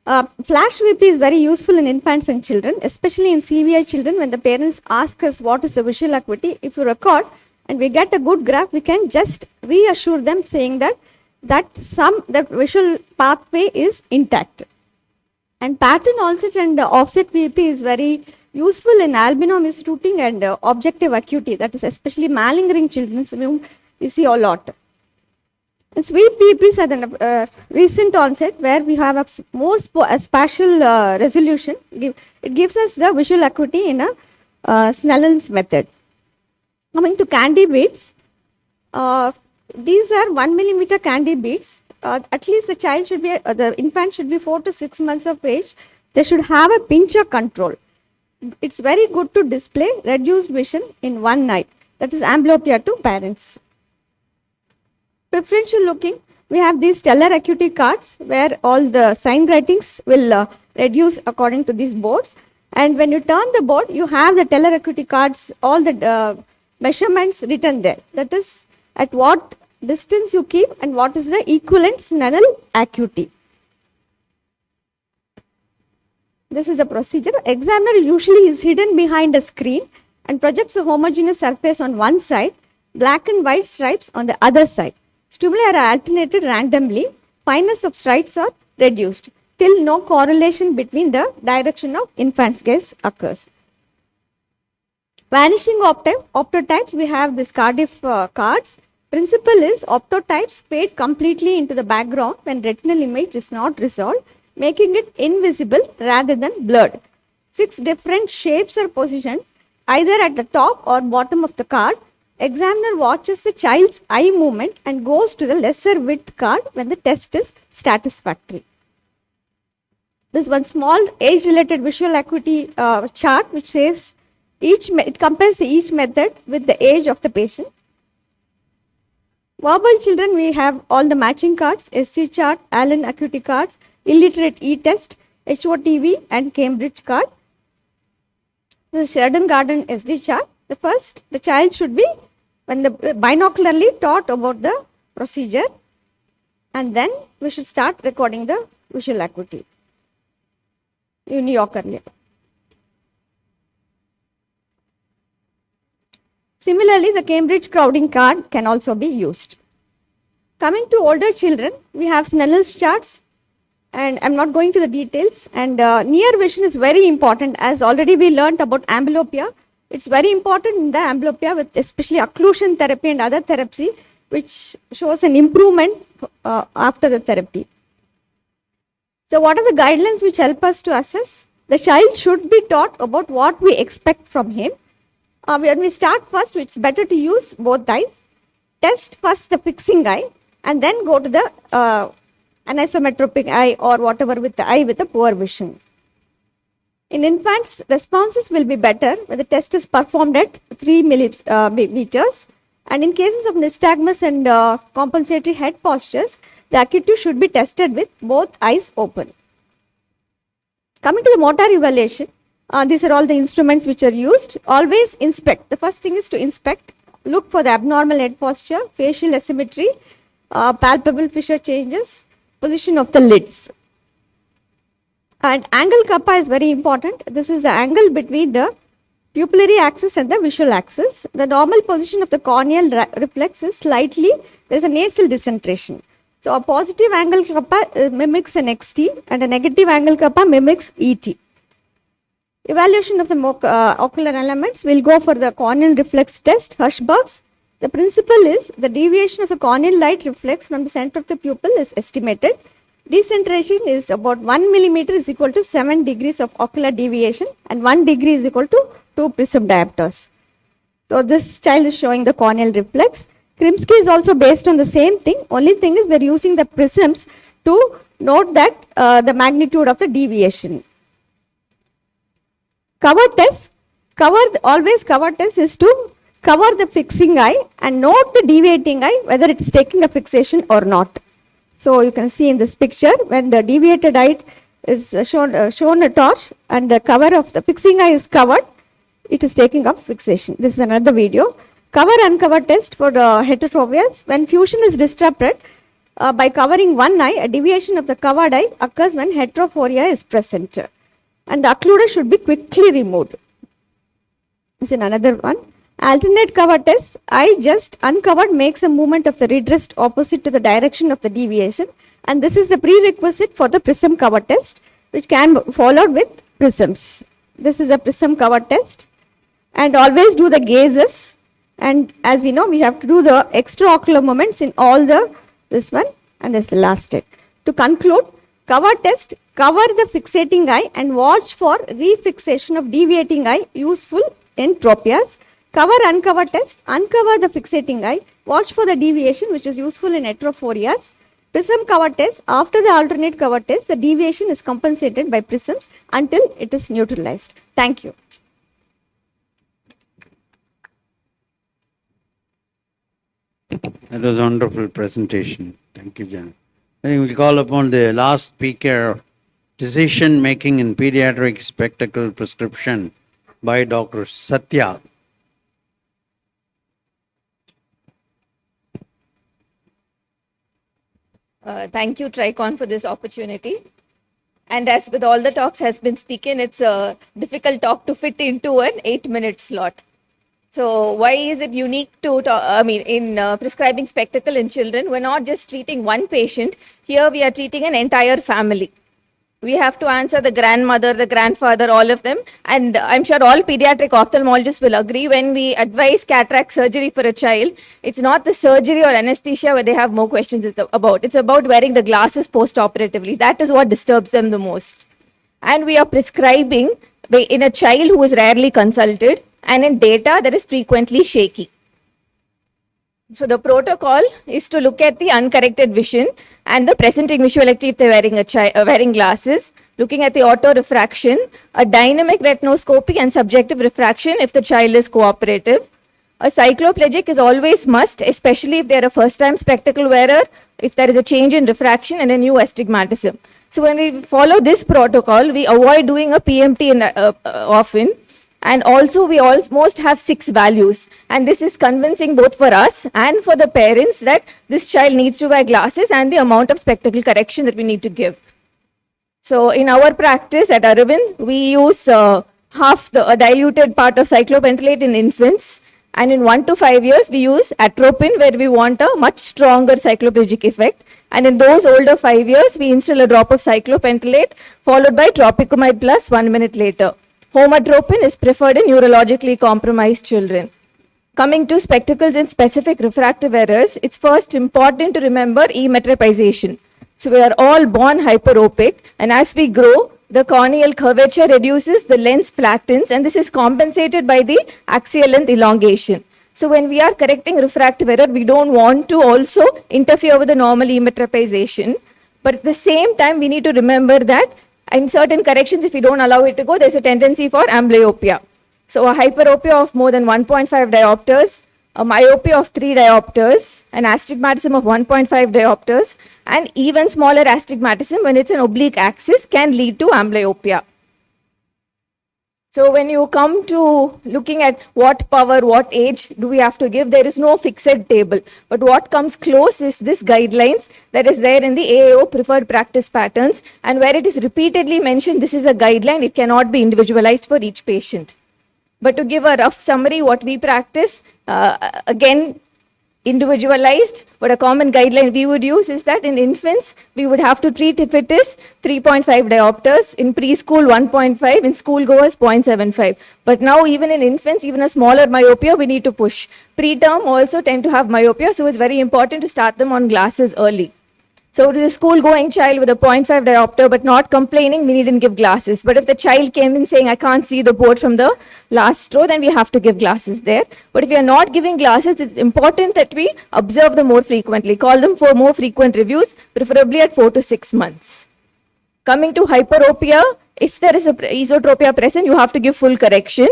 Flash VP is very useful in infants and children, especially in CVI children when the parents ask us what is the visual acuity. If you record and we get a good graph, we can just reassure them saying that the visual pathway is intact. And pattern onset and offset VP is very useful in albino misrouting and objective acuity, that is especially malingering children, we see a lot. And sweep VPs are the recent onset where we have a more spatial resolution. It gives us the visual acuity in a Snellen's method. Coming to candy beads, these are 1 millimeter candy beads. At least the infant should be 4 to 6 months of age. They should have a pincher control. It's very good to display reduced vision in one eye. That is amblyopia to parents. Preferential looking, we have these stellar acuity cards where all the sign writings will reduce according to these boards. And when you turn the board, you have the stellar acuity cards, all the measurements written there. That is at what distance you keep and what is the equivalent Snellen acuity. This is a procedure. Examiner usually is hidden behind a screen and projects a homogeneous surface on one side, black and white stripes on the other side. Stimuli are alternated randomly. Fineness of stripes are reduced till no correlation between the direction of infant's gaze occurs. Vanishing optotypes, we have this Cardiff cards. Principle is optotypes fade completely into the background when retinal image is not resolved, making it invisible rather than blurred. 6 different shapes are positioned either at the top or bottom of the card. Examiner watches the child's eye movement and goes to the lesser width card when the test is satisfactory. This one small age-related visual acuity chart which says it compares each method with the age of the patient. Verbal children, we have all the matching cards, ST chart, Allen acuity cards, illiterate e-test, HOTV and Cambridge card. The Sheridan Garden SD chart. The child should be binocularly taught about the procedure, and then we should start recording the visual acuity uniocally. Similarly, the Cambridge crowding card can also be used. Coming to older children, we have Snell's charts, and I'm not going to the details. And near vision is very important, as already we learnt about amblyopia. It's very important in the amblyopia, with especially occlusion therapy and other therapy, which shows an improvement after the therapy. So what are the guidelines which help us to assess? The child should be taught about what we expect from him. When we start first, it's better to use both eyes. Test first the fixing eye and then go to the anisometropic eye or whatever with the eye with the poor vision. In infants, responses will be better when the test is performed at 3 millimeters. And in cases of nystagmus and compensatory head postures, the acuity should be tested with both eyes open. Coming to the motor evaluation, these are all the instruments which are used. Always inspect. The first thing is to inspect. Look for the abnormal head posture, facial asymmetry, palpable fissure changes, position of the lids. And angle kappa is very important. This is the angle between the pupillary axis and the visual axis. The normal position of the corneal reflex is slightly, there is a nasal decentration. So a positive angle kappa mimics an XT and a negative angle kappa mimics ET. Evaluation of the ocular elements, will go for the corneal reflex test, Hirschberg's. The principle is the deviation of the corneal light reflex from the center of the pupil is estimated. Decentration is about 1 millimeter is equal to 7 degrees of ocular deviation and 1 degree is equal to 2 prism diopters. So this child is showing the corneal reflex. Krimsky is also based on the same thing. Only thing is we are using the prisms to note that the magnitude of the deviation. Cover test, always cover test is to cover the fixing eye and note the deviating eye whether it's taking a fixation or not. So you can see in this picture when the deviated eye is shown a torch and the cover of the fixing eye is covered, it is taking up fixation. This is another video. Cover uncover test for heterotropias. When fusion is disrupted by covering one eye, a deviation of the covered eye occurs when heterophoria is present. And the occluder should be quickly removed. This is another one. Alternate cover test. Eye just uncovered makes a movement of the redrest opposite to the direction of the deviation. And this is the prerequisite for the prism cover test, which can be followed with prisms. This is a prism cover test. And always do the gazes. And as we know, we have to do the extraocular movements in all this one. And this is the last step. To conclude, cover test, cover the fixating eye and watch for refixation of deviating eye, useful in tropias. Cover uncover test, uncover the fixating eye, watch for the deviation which is useful in heterophorias. Prism cover test, after the alternate cover test, the deviation is compensated by prisms until it is neutralized. Thank you. That was a wonderful presentation. Thank you, Jan. I think we'll call upon the last speaker, decision making in pediatric spectacle prescription by Dr. Satya. Thank you, Tricon, for this opportunity. And as with all the talks has been speaking, it's a difficult talk to fit into an 8-minute slot. So why is it unique to, in prescribing spectacle in children? We're not just treating one patient. Here we are treating an entire family. We have to answer the grandmother, the grandfather, all of them. And I'm sure all pediatric ophthalmologists will agree when we advise cataract surgery for a child, it's not the surgery or anesthesia where they have more questions about. It's about wearing the glasses post-operatively. That is what disturbs them the most. And we are prescribing in a child who is rarely consulted and in data that is frequently shaky. So the protocol is to look at the uncorrected vision and the presenting visual acuity if they're wearing glasses, looking at the auto-refraction, a dynamic retinoscopy and subjective refraction if the child is cooperative. A cycloplegic is always must, especially if they're a first-time spectacle wearer, if there is a change in refraction and a new astigmatism. So when we follow this protocol, we avoid doing a PMT often. And also we almost have 6 values. And this is convincing both for us and for the parents that this child needs to wear glasses and the amount of spectacle correction that we need to give. So in our practice at Aravind, we use half the diluted part of cyclopentolate in infants. And in 1 to 5 years, we use atropine where we want a much stronger cycloplegic effect. And in those older 5 years, we instill a drop of cyclopentolate followed by tropicamide plus 1 minute later. Homatropine is preferred in neurologically compromised children. Coming to spectacles in specific refractive errors, it's first important to remember emetropization. So we are all born hyperopic, and as we grow, the corneal curvature reduces, the lens flattens, and this is compensated by the axial length elongation. So when we are correcting refractive error, we don't want to also interfere with the normal emetropization. But at the same time, we need to remember that in certain corrections, if we don't allow it to go, there's a tendency for amblyopia. So a hyperopia of more than 1.5 diopters, a myopia of 3 diopters, an astigmatism of 1.5 diopters, and even smaller astigmatism when it's an oblique axis can lead to amblyopia. So when you come to looking at what power, what age do we have to give, there is no fixed table. But what comes close is this guidelines that is there in the AAO preferred practice patterns, and where it is repeatedly mentioned this is a guideline, it cannot be individualized for each patient. But to give a rough summary, what we practice, again, individualized, but a common guideline we would use is that in infants, we would have to treat if it is 3.5 diopters, in preschool 1.5, in schoolgoers 0.75. But now even in infants, even a smaller myopia, we need to push. Preterm also tend to have myopia, so it's very important to start them on glasses early. So to the school-going child with a 0.5 diopter but not complaining, we needn't give glasses. But if the child came in saying, I can't see the board from the last row, then we have to give glasses there. But if we are not giving glasses, it's important that we observe them more frequently. Call them for more frequent reviews, preferably at 4 to 6 months. Coming to hyperopia, if there is a esotropia present, you have to give full correction.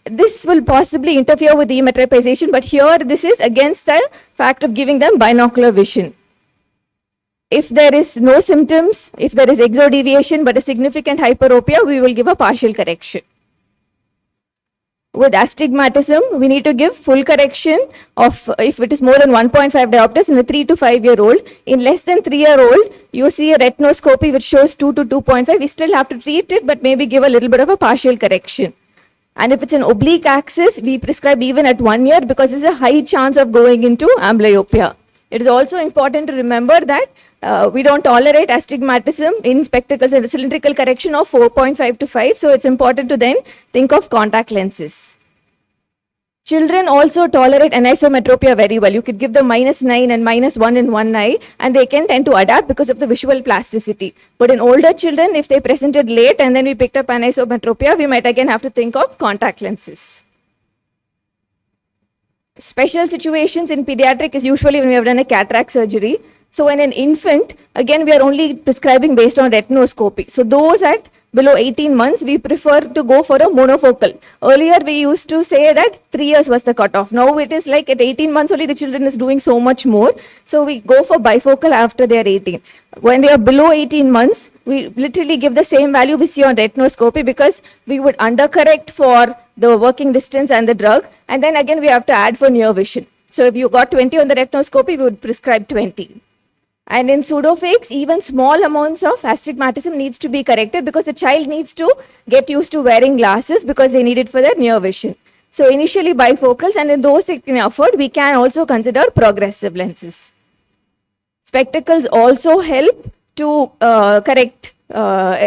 This will possibly interfere with emetropization, but here this is against the fact of giving them binocular vision. If there is no symptoms, if there is exodeviation but a significant hyperopia, we will give a partial correction. With astigmatism, we need to give full correction of if it is more than 1.5 diopters in a 3 to 5 year old. In less than 3-year-old, you see a retinoscopy which shows 2 to 2.5. We still have to treat it, but maybe give a little bit of a partial correction. And if it's an oblique axis, we prescribe even at 1 year because there's a high chance of going into amblyopia. It is also important to remember that we don't tolerate astigmatism in spectacles and a cylindrical correction of 4.5 to 5. So it's important to then think of contact lenses. Children also tolerate anisometropia very well. You could give them -9 and -1 in one eye, and they can tend to adapt because of the visual plasticity. But in older children, if they presented late and then we picked up anisometropia, we might again have to think of contact lenses. Special situations in pediatric is usually when we have done a cataract surgery. So in an infant, again, we are only prescribing based on retinoscopy. So those at below 18 months, we prefer to go for a monofocal. Earlier, we used to say that 3 years was the cutoff. Now it is like at 18 months only the children is doing so much more. So we go for bifocal after they are 18. When they are below 18 months, we literally give the same value we see on retinoscopy because we would undercorrect for the working distance and the drug. And then again, we have to add for near vision. So if you got 20 on the retinoscopy, we would prescribe 20. And in pseudophakics, even small amounts of astigmatism needs to be corrected because the child needs to get used to wearing glasses because they need it for their near vision. So initially bifocals, and in those that can afford, we can also consider progressive lenses. Spectacles also help to correct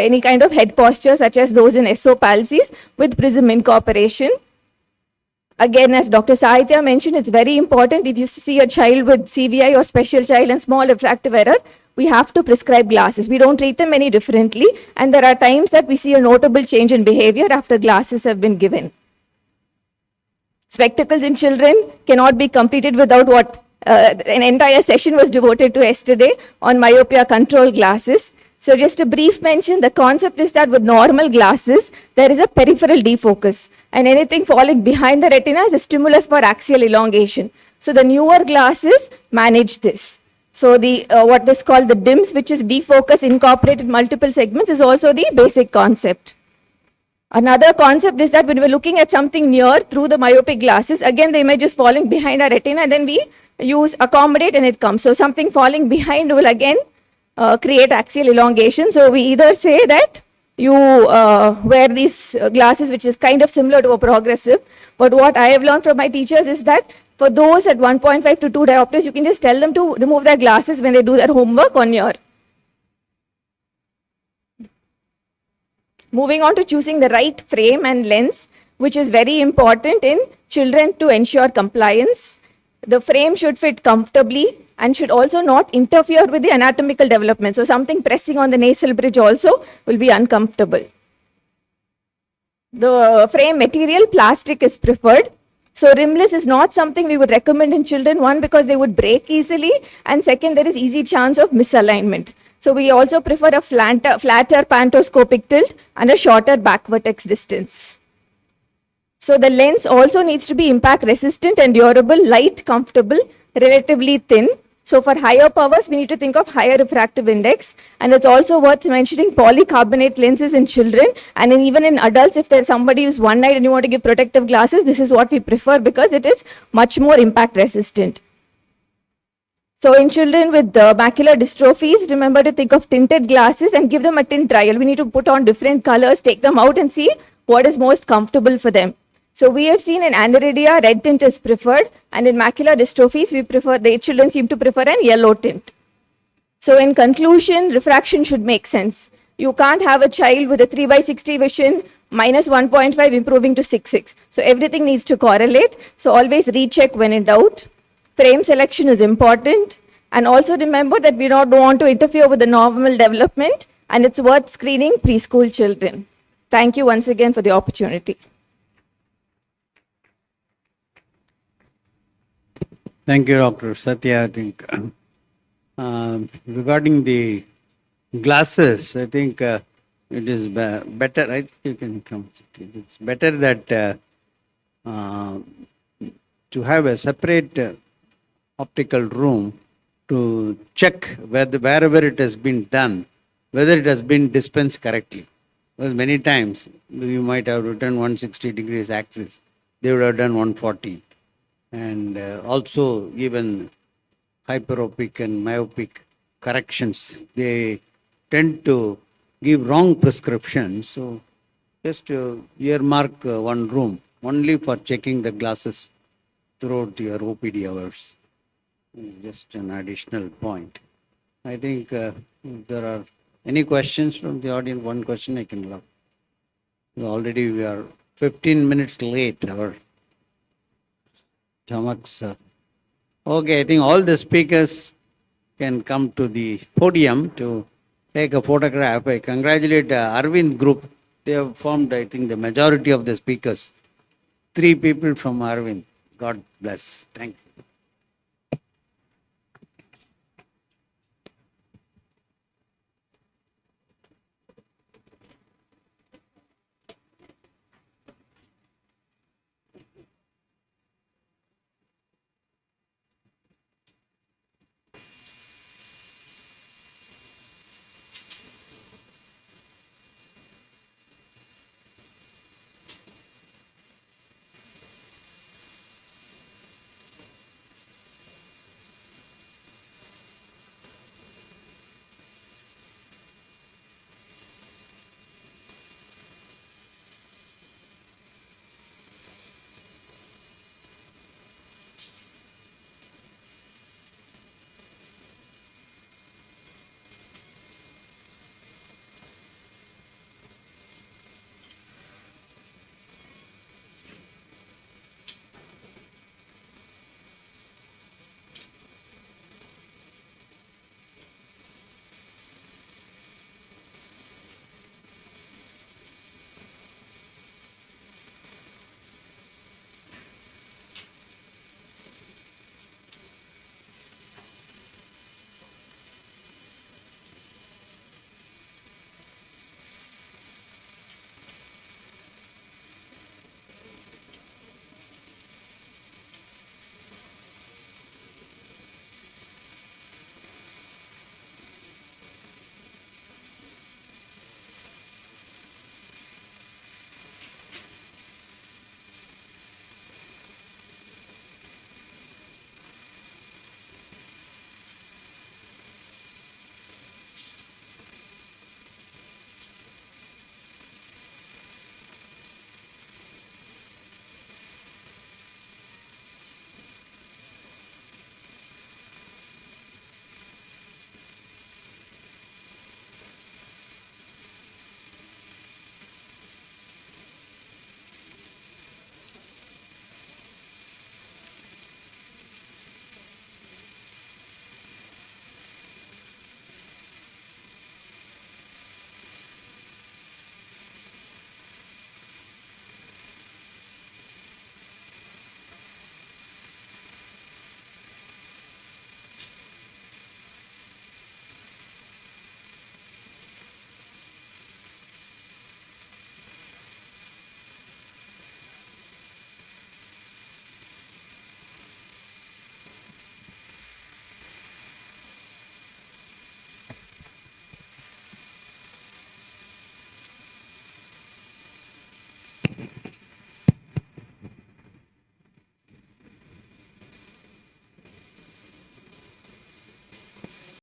any kind of head posture such as those in SO palsies with prism incorporation. Again, as Dr. Sahitya mentioned, it's very important if you see a child with CVI or special child and small refractive error, we have to prescribe glasses. We don't treat them any differently, and there are times that we see a notable change in behavior after glasses have been given. Spectacles in children cannot be completed without what an entire session was devoted to yesterday on myopia control glasses. So just a brief mention, the concept is that with normal glasses, there is a peripheral defocus, and anything falling behind the retina is a stimulus for axial elongation. So the newer glasses manage this. So the what is called the DIMS, which is defocus incorporated multiple segments, is also the basic concept. Another concept is that when we're looking at something near through the myopic glasses, again the image is falling behind our retina, and then we use accommodate and it comes. So something falling behind will again create axial elongation. So we either say that you wear these glasses, which is kind of similar to a progressive, but what I have learned from my teachers is that for those at 1.5 to 2 diopters, you can just tell them to remove their glasses when they do their homework on your. Moving on to choosing the right frame and lens, which is very important in children to ensure compliance. The frame should fit comfortably and should also not interfere with the anatomical development. So something pressing on the nasal bridge also will be uncomfortable. The frame material, plastic is preferred. So rimless is not something we would recommend in children. One, because they would break easily, and second, there is easy chance of misalignment. So we also prefer a flatter pantoscopic tilt and a shorter back vertex distance. So the lens also needs to be impact resistant and durable, light, comfortable, relatively thin. So for higher powers, we need to think of higher refractive index. And it's also worth mentioning polycarbonate lenses in children, and even in adults. If there's somebody who's one-eyed and you want to give protective glasses, this is what we prefer because it is much more impact resistant. So in children with macular dystrophies, remember to think of tinted glasses and give them a tint trial. We need to put on different colors, take them out and see what is most comfortable for them. So we have seen in aniridia, red tint is preferred, and in macular dystrophies, the children seem to prefer an yellow tint. So in conclusion, refraction should make sense. You can't have a child with a 3/60 vision minus 1.5 improving to 6.6. So everything needs to correlate. So always recheck when in doubt. Frame selection is important. And also remember that we don't want to interfere with the normal development, and it's worth screening preschool children. Thank you once again for the opportunity. Thank you, Dr. Satya. I think regarding the glasses, I think it is better. I think you can come. It's better that to have a separate optical room to check wherever it has been done, whether it has been dispensed correctly. Because many times you might have written 160 degrees axis, they would have done 140. And also even hyperopic and myopic corrections, they tend to give wrong prescriptions. So just earmark one room only for checking the glasses throughout your OPD hours. Just an additional point. I think if there are any questions from the audience, one question I can love. Already we are 15 minutes late. Our stomachs. Okay, I think all the speakers can come to the podium to take a photograph. I congratulate Arvind Group. They have formed, I think, the majority of the speakers. 3 people from Arvind. God bless. Thank you.